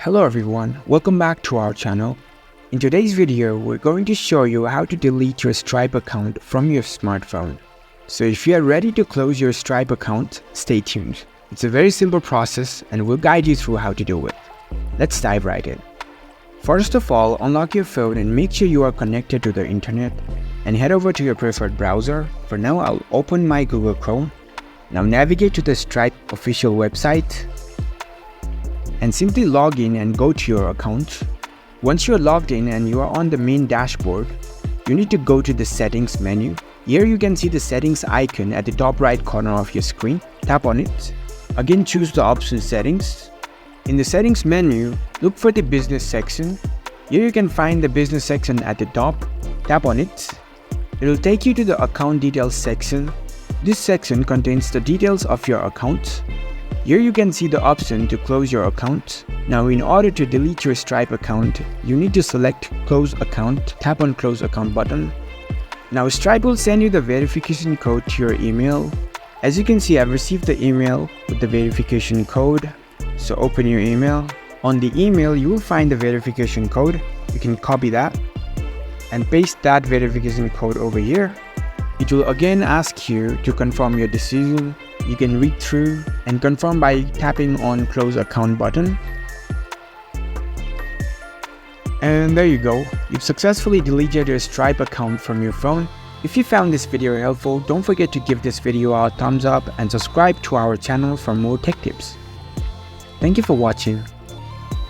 Hello everyone, welcome back to our channel. In today's video, we're going to show you how to delete your Stripe account from your smartphone. So if you are ready to close your Stripe account, stay tuned. It's a very simple process and we'll guide you through how to do it. Let's dive right in. First of all, unlock your phone and make sure you are connected to the internet and head over to your preferred browser. For now, I'll open my Google Chrome. Now navigate to the Stripe official website and simply log in and go to your account. Once you're logged in and you are on the main dashboard, you need to go to the settings menu. Here you can see the settings icon at the top right corner of your screen. Tap on it. Again, choose the option settings. In the settings menu, look for the business section. Here you can find the business section at the top. Tap on it. It will take you to the account details section. This section contains the details of your account. Here you can see the option to close your account. Now in order to delete your Stripe account, you need to select Close Account. Tap on Close Account button. Now Stripe will send you the verification code to your email. As you can see, I've received the email with the verification code. So open your email. On the email, you will find the verification code. You can copy that and paste that verification code over here. It will again ask you to confirm your decision. You can read through and confirm by tapping on Close Account button. And there you go. You've successfully deleted your Stripe account from your phone. If you found this video helpful, don't forget to give this video a thumbs up and subscribe to our channel for more tech tips. Thank you for watching.